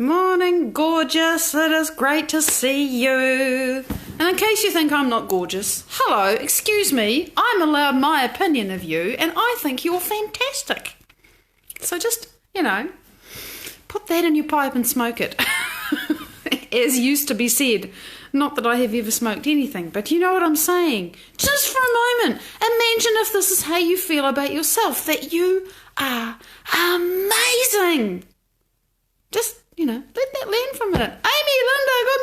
Morning, gorgeous. It is great to see you. And in case you think I'm not gorgeous, hello, excuse me, I'm allowed my opinion of you, and I think you're fantastic. So just, put that in your pipe and smoke it. As used to be said. Not that I have ever smoked anything, but you know what I'm saying. Just for a moment, imagine if this is how you feel about yourself, that you are amazing. Just, let that land for a minute. Amy, Linda, good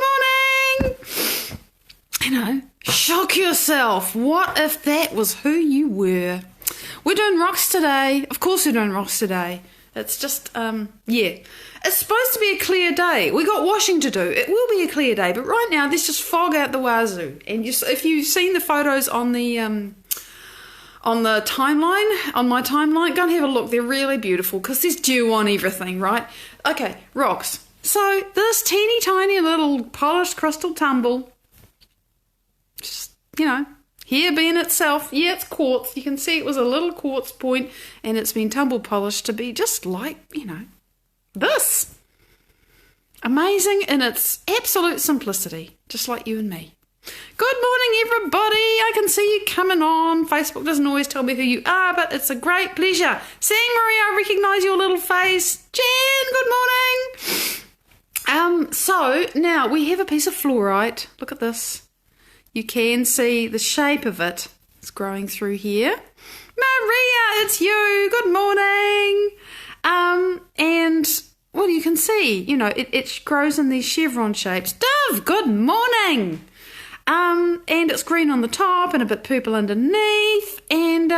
morning. Shock yourself. What if that was who you were? We're doing rocks today. Of course we're doing rocks today. It's just, It's supposed to be a clear day. We got washing to do. It will be a clear day, but right now there's just fog out the wazoo. And if you've seen the photos on the timeline, on my timeline, go and have a look. They're really beautiful because there's dew on everything, right? Okay, rocks. So this teeny tiny little polished crystal tumble, just, here being itself, it's quartz. You can see it was a little quartz point and it's been tumble polished to be just like, this. Amazing in its absolute simplicity, just like you and me. Good morning, everybody. I can see you coming on. Facebook doesn't always tell me who you are, but it's a great pleasure. Seeing Maria, I recognise your little face. Jen, good morning. So now we have a piece of fluorite. Look at this. You can see the shape of it. It's growing through here. Maria, it's you. Good morning. And well, you can see, it grows in these chevron shapes. Dove, good morning. And it's green on the top and a bit purple underneath. And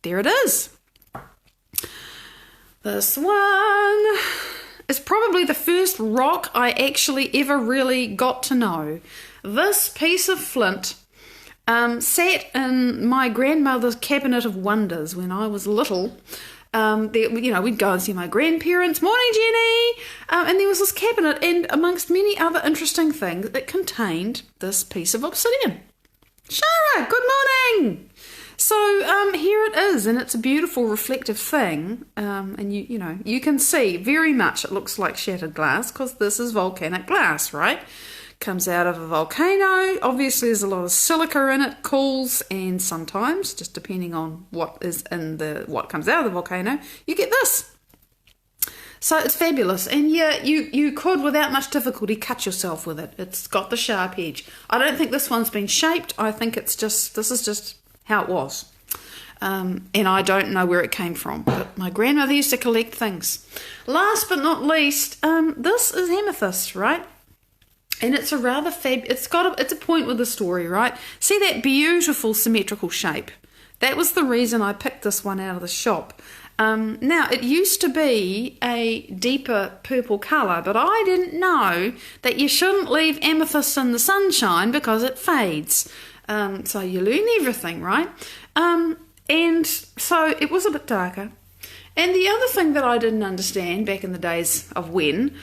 there it is. This one is probably the first rock I actually ever really got to know. This piece of flint sat in my grandmother's cabinet of wonders when I was little. We'd go and see my grandparents. Morning, Jenny! And there was this cabinet, and amongst many other interesting things, it contained this piece of obsidian. Shara, good morning! So here it is, and it's a beautiful reflective thing. And you can see very much it looks like shattered glass because this is volcanic glass, right? Comes out of a volcano. Obviously there's a lot of silica in it, cools, and sometimes, just depending on what comes out of the volcano, you get this. So it's fabulous, and you could without much difficulty cut yourself with it. It's got the sharp edge. I don't think this one's been shaped. I think this is just how it was. And I don't know where it came from, but my grandmother used to collect things. Last but not least, this is amethyst, right? And it's a rather it's a point with the story, right? See that beautiful symmetrical shape? That was the reason I picked this one out of the shop. Now, it used to be a deeper purple colour, but I didn't know that you shouldn't leave amethyst in the sunshine because it fades. So you learn everything, right? And so it was a bit darker. And the other thing that I didn't understand back in the days of when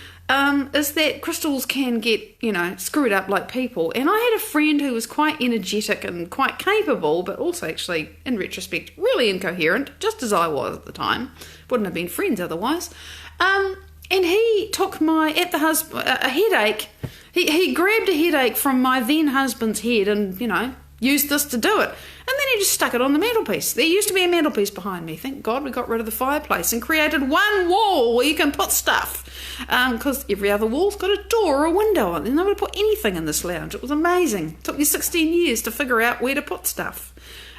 is that crystals can get, screwed up like people. And I had a friend who was quite energetic and quite capable, but also actually, in retrospect, really incoherent, just as I was at the time. Wouldn't have been friends otherwise. And he took a headache. He grabbed a headache from my then husband's head and, used this to do it. And then he just stuck it on the mantelpiece. There used to be a mantelpiece behind me. Thank God we got rid of the fireplace and created one wall where you can put stuff. Because every other wall's got a door or a window on it. There's nobody to put anything in this lounge. It was amazing. It took me 16 years to figure out where to put stuff.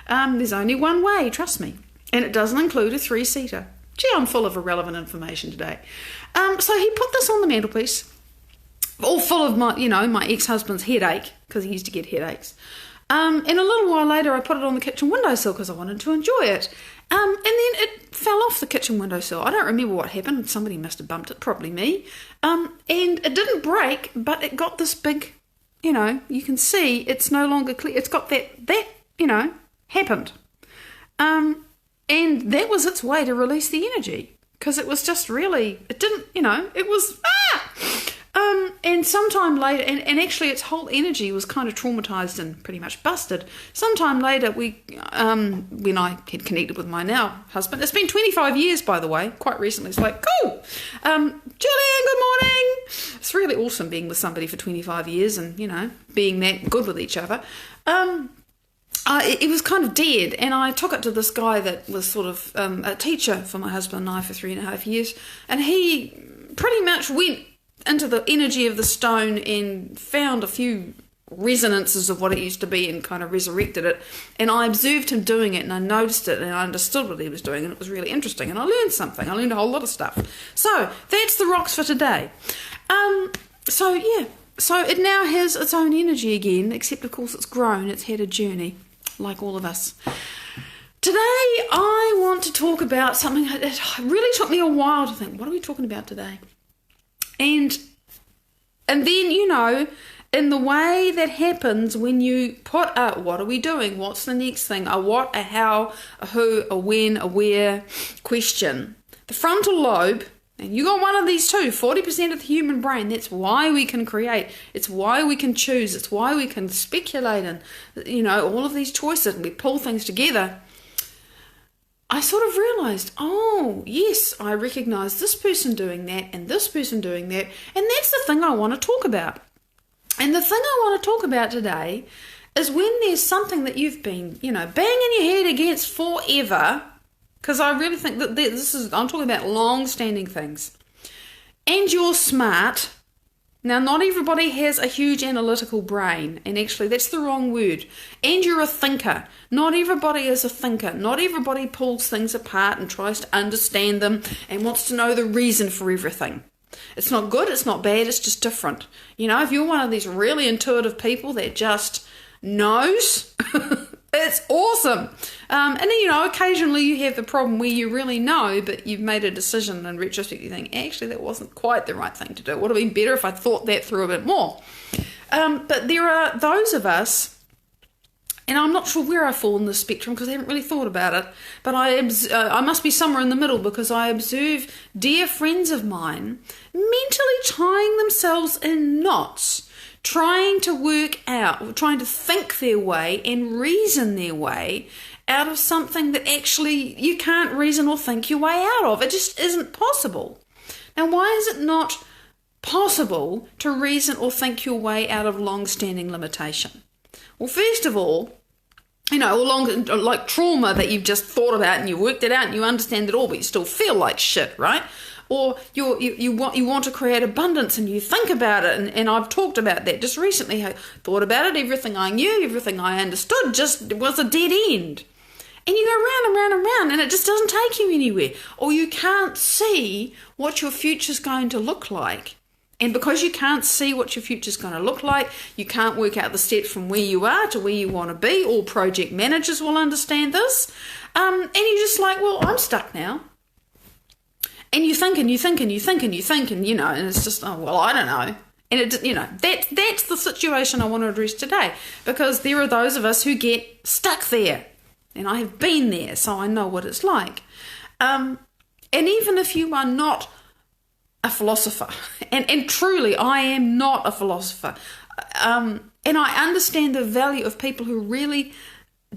There's only one way, trust me. And it doesn't include a 3-seater. Gee, I'm full of irrelevant information today. So he put this on the mantelpiece, all full of my ex-husband's headache, because he used to get headaches. And a little while later, I put it on the kitchen windowsill because I wanted to enjoy it. And then it fell off the kitchen windowsill. I don't remember what happened. Somebody must have bumped it, probably me. And it didn't break, but it got this big, you can see it's no longer clear. It's got that happened. And that was its way to release the energy because it was just really, it didn't, it was, and sometime later, and actually its whole energy was kind of traumatized and pretty much busted. Sometime later, when I had connected with my now husband, it's been 25 years, by the way, quite recently. It's like, cool. Julian, good morning. It's really awesome being with somebody for 25 years and, being that good with each other. It was kind of dead, and I took it to this guy that was sort of a teacher for my husband and I for 3.5 years, and he pretty much went into the energy of the stone and found a few resonances of what it used to be and kind of resurrected it. And I observed him doing it, and I noticed it, and I understood what he was doing, and it was really interesting, and I learned something. I learned a whole lot of stuff. So that's the rocks for today. So it now has its own energy again, except of course it's grown, it's had a journey like all of us. Today I want to talk about something that really took me a while to think, what are we talking about today? And then, in the way that happens when you put a what are we doing, what's the next thing, a what, a how, a who, a when, a where question. The frontal lobe, and you got one of these too, 40% of the human brain, that's why we can create, it's why we can choose, it's why we can speculate and, all of these choices, and we pull things together. I sort of realised, oh, yes, I recognise this person doing that and this person doing that, and that's the thing I want to talk about. And the thing I want to talk about today is when there's something that you've been, banging your head against forever, because I really think that I'm talking about long-standing things, and you're smart. Now, not everybody has a huge analytical brain, and actually that's the wrong word. And you're a thinker. Not everybody is a thinker. Not everybody pulls things apart and tries to understand them and wants to know the reason for everything. It's not good, it's not bad, it's just different. If you're one of these really intuitive people that just knows, it's awesome. And then, occasionally you have the problem where you really know, but you've made a decision in retrospect, you think, actually, that wasn't quite the right thing to do. It would have been better if I thought that through a bit more. But there are those of us, and I'm not sure where I fall in the spectrum because I haven't really thought about it, but I must be somewhere in the middle because I observe dear friends of mine mentally tying themselves in knots, trying to work out, trying to think their way and reason their way out of something that actually you can't reason or think your way out of. It just isn't possible. Now, why is it not possible to reason or think your way out of long-standing limitation? Well, first of all, like trauma that you've just thought about and you worked it out and you understand it all, but you still feel like shit, right? Or you want to create abundance and you think about it, and I've talked about that just recently. I thought about it, everything I knew, everything I understood just was a dead end. And you go round and round and round and it just doesn't take you anywhere. Or you can't see what your future's going to look like. And because you can't see what your future's going to look like, you can't work out the steps from where you are to where you want to be. All project managers will understand this. And you're just like, well, I'm stuck now. And you think and you think and you think and you think and, and it's just, oh, well, I don't know. And, that's the situation I want to address today, because there are those of us who get stuck there. And I have been there, so I know what it's like. And even if you are not a philosopher, and truly I am not a philosopher, and I understand the value of people who really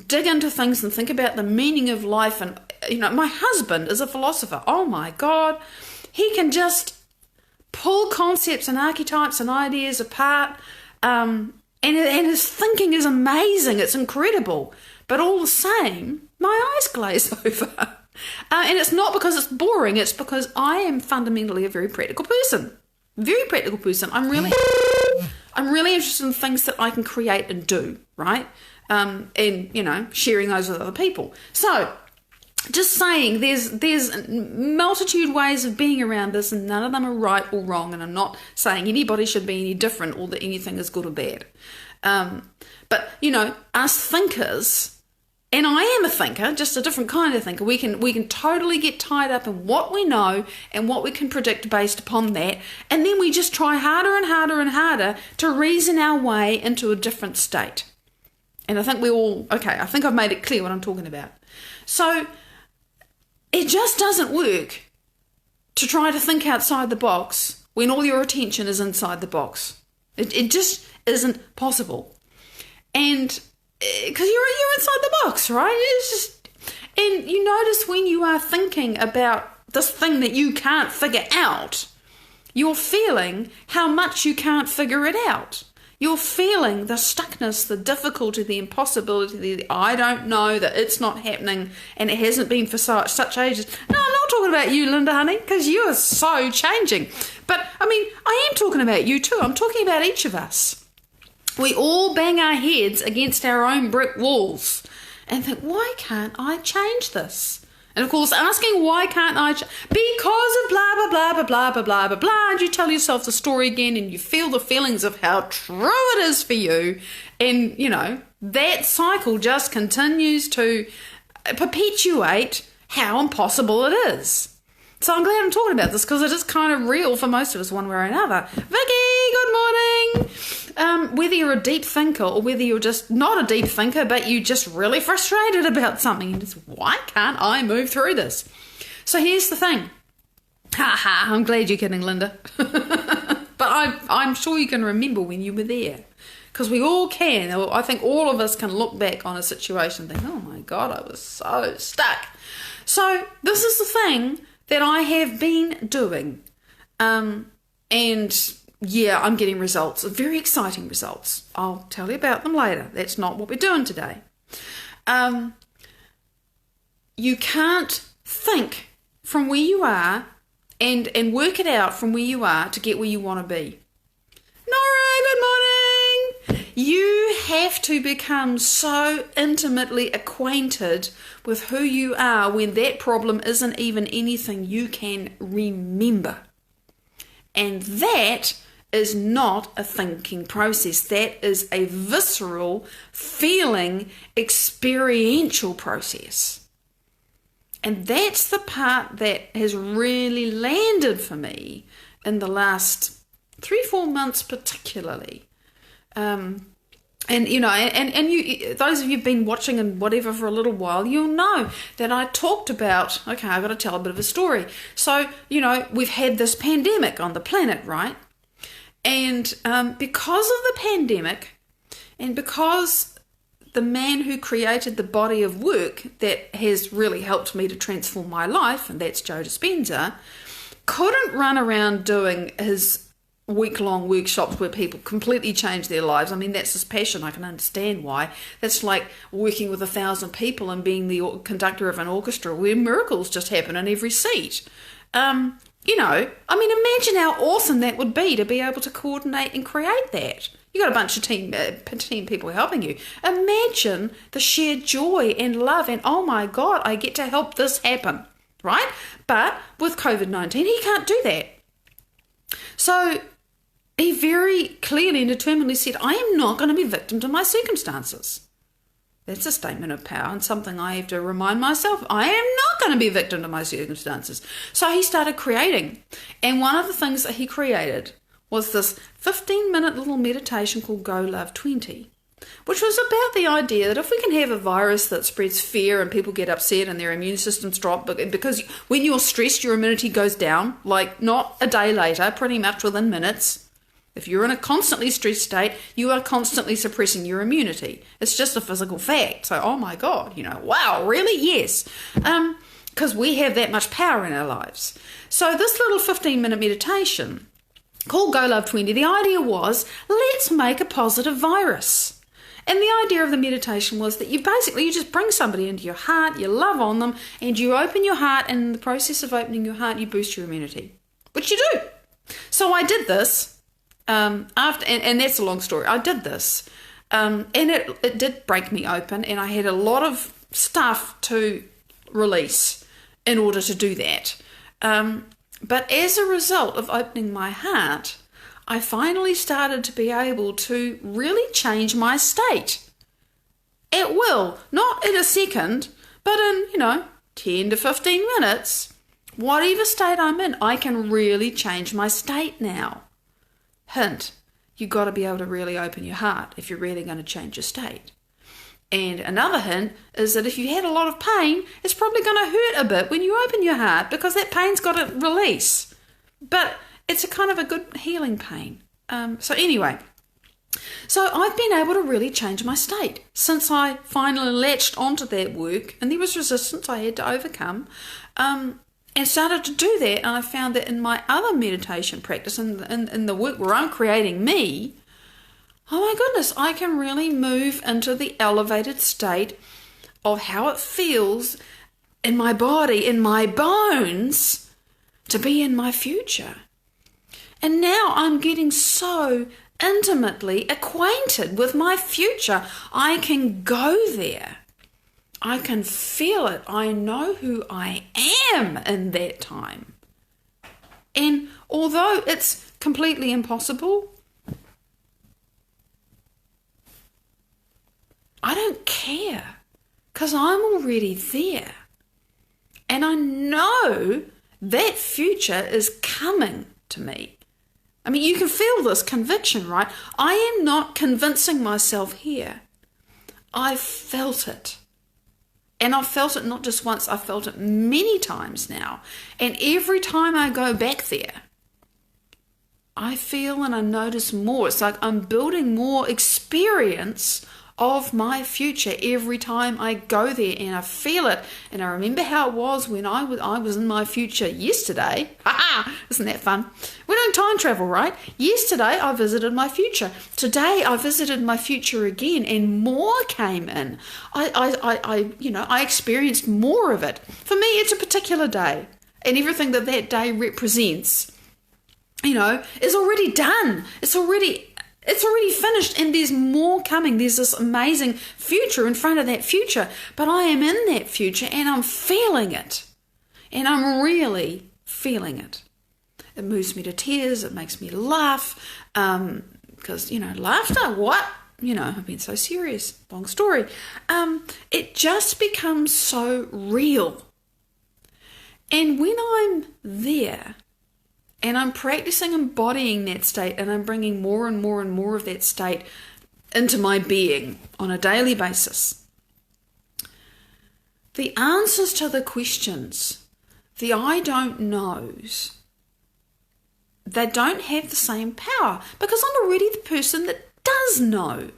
dig into things and think about the meaning of life. And my husband is a philosopher. Oh my God, he can just pull concepts and archetypes and ideas apart, and his thinking is amazing. It's incredible, but all the same, my eyes glaze over. And it's not because it's boring, it's because I am fundamentally a very practical person. Very practical person. I'm really interested in things that I can create and do, right? And sharing those with other people. So, just saying, there's multitude ways of being around this, and none of them are right or wrong, and I'm not saying anybody should be any different or that anything is good or bad. But, us thinkers, and I am a thinker, just a different kind of thinker. We can totally get tied up in what we know and what we can predict based upon that, and then we just try harder and harder and harder to reason our way into a different state. And I think I think I've made it clear what I'm talking about. So it just doesn't work to try to think outside the box when all your attention is inside the box. It just isn't possible. And because you're inside the box, right? It's just, and you notice when you are thinking about this thing that you can't figure out, You're feeling how much you can't figure it out. You're feeling the stuckness, the difficulty, the impossibility, the I don't know, that it's not happening and it hasn't been for such ages. No, I'm not talking about you, Linda, honey, because you are so changing. But, I mean, I am talking about you too. I'm talking about each of us. We all bang our heads against our own brick walls and think, why can't I change this? And of course, asking why can't I, because of blah, blah, blah, blah, blah, blah, blah, blah, blah, and you tell yourself the story again and you feel the feelings of how true it is for you. And, you know, that cycle just continues to perpetuate how impossible it is. So I'm glad I'm talking about this because it is kind of real for most of us one way or another. Vicky, good morning. Whether you're a deep thinker or whether you're just not a deep thinker but you're just really frustrated about something and just, why can't I move through this? So here's the thing. I'm glad you're kidding, Linda. But I'm sure you can remember when you were there. Because we all can. I think all of us can look back on a situation and think, oh my God, I was so stuck. So this is the thing that I have been doing. And yeah, I'm getting results, very exciting results. I'll tell you about them later. That's not what we're doing today. You can't think from where you are and work it out from where you are to get where you want to be. Nora, good morning. You have to become so intimately acquainted with who you are when that problem isn't even anything you can remember. And that is not a thinking process. That is a visceral, feeling, experiential process. And that's the part that has really landed for me in the last 3-4 months particularly. And you know, and you, those of you who've been watching and whatever for a little while, you'll know that I talked about, okay, I've got to tell a bit of a story. So, you know, we've had this pandemic on the planet, right? And because of the pandemic, and because the man who created the body of work that has really helped me to transform my life, and that's Joe Dispenza, couldn't run around doing his week-long workshops where people completely change their lives. I mean, that's his passion. I can understand why. That's like working with 1,000 people and being the conductor of an orchestra where miracles just happen in every seat. You know, I mean, imagine how awesome that would be to be able to coordinate and create that. You got a bunch of team people helping you. Imagine the sheer joy and love and, oh my God, I get to help this happen, right? But with COVID-19, he can't do that. So he very clearly and determinedly said, I am not going to be victim to my circumstances. That's a statement of power and something I have to remind myself. I am not going to be a victim to my circumstances. So he started creating. And one of the things that he created was this 15-minute little meditation called Go Love 20, which was about the idea that if we can have a virus that spreads fear and people get upset and their immune systems drop, because when you're stressed, your immunity goes down, like not a day later, pretty much within minutes. If you're in a constantly stressed state, you are constantly suppressing your immunity. It's just a physical fact. So, oh my God, you know, wow, really? Yes. Because we have that much power in our lives. So this little 15-minute meditation called Go Love 20, the idea was, let's make a positive virus. And the idea of the meditation was that you just bring somebody into your heart, you love on them, and you open your heart, and in the process of opening your heart, you boost your immunity, which you do. So I did this. And that's a long story. I did this, and it did break me open, and I had a lot of stuff to release in order to do that. But as a result of opening my heart, I finally started to be able to really change my state at will, not in a second, but in 10 to 15 minutes. Whatever state I'm in, I can really change my state now. Hint, you've got to be able to really open your heart if you're really going to change your state. And another hint is that if you had a lot of pain, it's probably going to hurt a bit when you open your heart because that pain's got to release. But it's a kind of a good healing pain. So anyway, so I've been able to really change my state since I finally latched onto that work, and there was resistance I had to overcome. And started to do that, and I found that in my other meditation practice, in the work where I'm creating me, oh my goodness, I can really move into the elevated state of how it feels in my body, in my bones, to be in my future. And now I'm getting so intimately acquainted with my future. I can go there. I can feel it. I know who I am in that time. And although it's completely impossible, I don't care, because I'm already there. And I know that future is coming to me. I mean, you can feel this conviction, right? I am not convincing myself here. I've felt it. And I've felt it not just once, I've felt it many times now. And every time I go back there, I feel and I notice more. It's like I'm building more experience of my future every time I go there, and I feel it. And I remember how it was when I was in my future yesterday. Isn't that fun? We're doing time travel, right? Yesterday I visited my future. Today I visited my future again, and more came in. I experienced more of it. For me, it's a particular day, and everything that day represents, is already done. It's already finished, and there's more coming. There's this amazing future in front of that future, but I am in that future and I'm feeling it, and I'm really feeling it. It moves me to tears. It makes me laugh, because, laughter, what? I've been so serious. Long story. It just becomes so real. And when I'm there, and I'm practicing embodying that state, and I'm bringing more and more and more of that state into my being on a daily basis, the answers to the questions, the I don't knows, they don't have the same power, because I'm already the person that does know.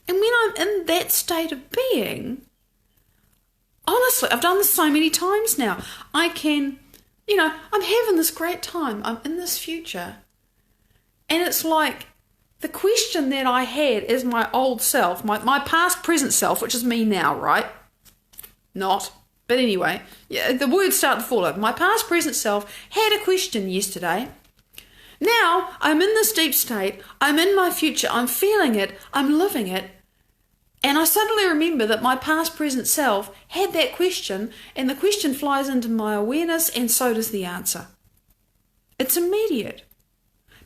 And when I'm in that state of being, honestly, I've done this so many times now, I can... I'm having this great time. I'm in this future. And it's like the question that I had is my old self, my past present self, which is me now, right? Not. But anyway, the words start to fall over. My past present self had a question yesterday. Now I'm in this deep state. I'm in my future. I'm feeling it. I'm living it. And I suddenly remember that my past present self had that question, and the question flies into my awareness, and so does the answer. It's immediate.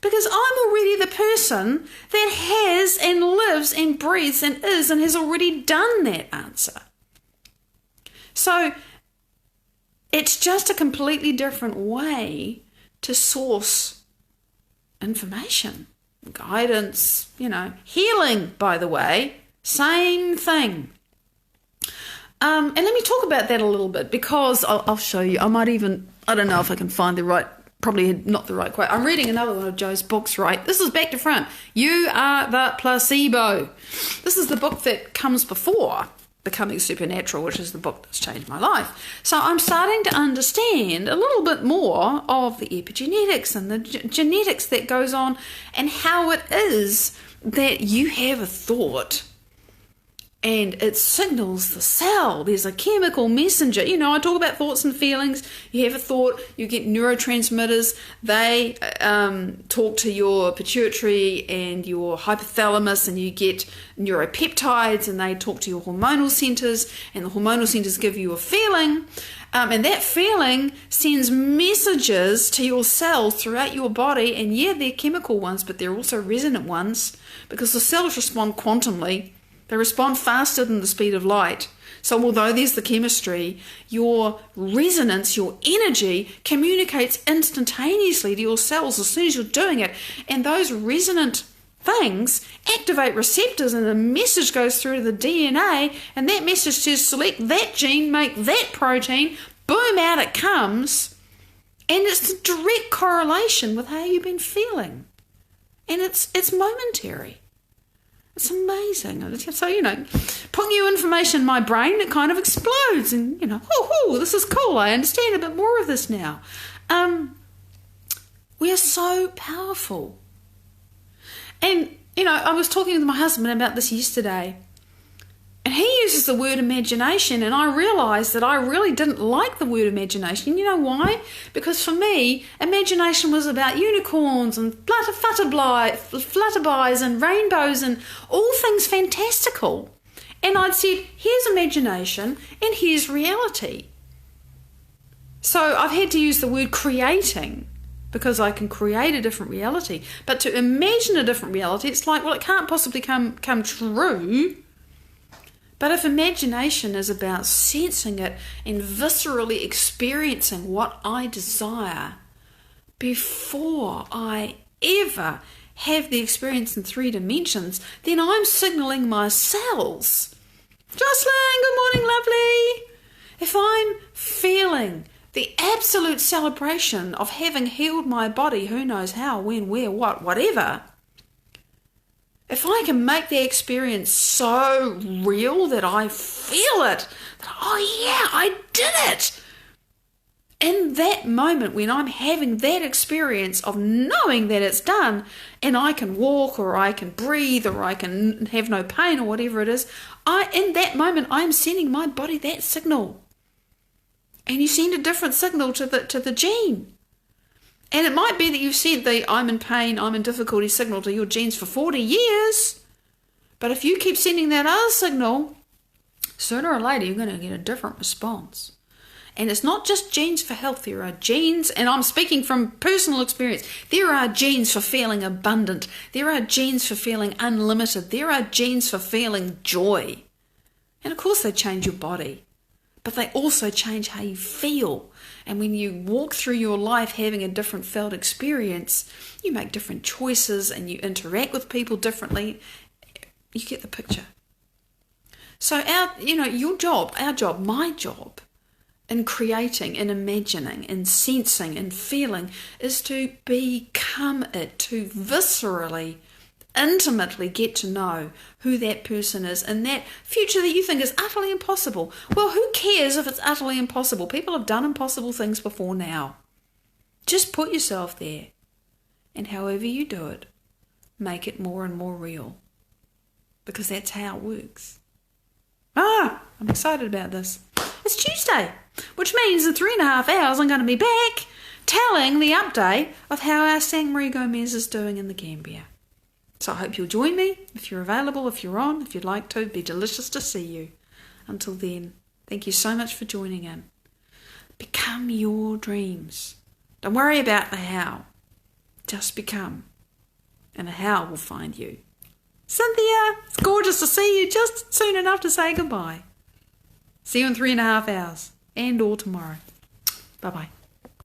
Because I'm already the person that has and lives and breathes and is and has already done that answer. So it's just a completely different way to source information, guidance, healing, by the way. Same thing. And let me talk about that a little bit, because I'll show you. I don't know if I can find probably not the right quote. I'm reading another one of Joe's books, right? This is back to front. You Are the Placebo. This is the book that comes before Becoming Supernatural, which is the book that's changed my life. So I'm starting to understand a little bit more of the epigenetics and the genetics that goes on, and how it is that you have a thought and it signals the cell. There's a chemical messenger. I talk about thoughts and feelings. You have a thought, you get neurotransmitters. They talk to your pituitary and your hypothalamus, and you get neuropeptides, and they talk to your hormonal centers, and the hormonal centers give you a feeling. And that feeling sends messages to your cells throughout your body. And yeah, they're chemical ones, but they're also resonant ones, because the cells respond quantumly. They respond faster than the speed of light. So although there's the chemistry, your resonance, your energy communicates instantaneously to your cells as soon as you're doing it. And those resonant things activate receptors, and a message goes through to the DNA, and that message says select that gene, make that protein, boom, out it comes. And it's a direct correlation with how you've been feeling. And it's momentary. It's amazing. So, put new information in my brain, it kind of explodes and, this is cool. I understand a bit more of this now. We are so powerful. And, I was talking with my husband about this yesterday, and he uses the word imagination, and I realised that I really didn't like the word imagination. You know why? Because for me, imagination was about unicorns and flutterbies and rainbows and all things fantastical. And I'd said, here's imagination and here's reality. So I've had to use the word creating, because I can create a different reality. But to imagine a different reality, it's like, well, it can't possibly come true. But if imagination is about sensing it and viscerally experiencing what I desire before I ever have the experience in 3 dimensions, then I'm signaling my cells, Jocelyn, good morning, lovely. If I'm feeling the absolute celebration of having healed my body, who knows how, when, where, what, whatever, if I can make the experience so real that I feel it, that, oh yeah, I did it. In that moment when I'm having that experience of knowing that it's done, and I can walk or I can breathe or I can have no pain or whatever it is, in that moment I'm sending my body that signal. And you send a different signal to the gene. And it might be that you've sent the I'm in pain, I'm in difficulty signal to your genes for 40 years. But if you keep sending that other signal, sooner or later you're going to get a different response. And it's not just genes for health. There are genes, and I'm speaking from personal experience, there are genes for feeling abundant. There are genes for feeling unlimited. There are genes for feeling joy. And of course they change your body. But they also change how you feel. And when you walk through your life having a different felt experience, you make different choices and you interact with people differently. You get the picture. So your job, our job, my job in creating, in imagining, in sensing, in feeling is to become it, to viscerally, intimately get to know who that person is in that future that you think is utterly impossible. Well, who cares if it's utterly impossible? People have done impossible things before now. Just put yourself there, and however you do it, make it more and more real, because that's how it works. I'm excited about this. It's Tuesday, which means in 3.5 hours I'm going to be back telling the update of how our Sang Marie Gomez is doing in the Gambia. So I hope you'll join me, if you're available, if you're on, if you'd like to. It'd be delicious to see you. Until then, thank you so much for joining in. Become your dreams. Don't worry about the how. Just become. And the how will find you. Cynthia, it's gorgeous to see you just soon enough to say goodbye. See you in 3.5 hours and or tomorrow. Bye-bye.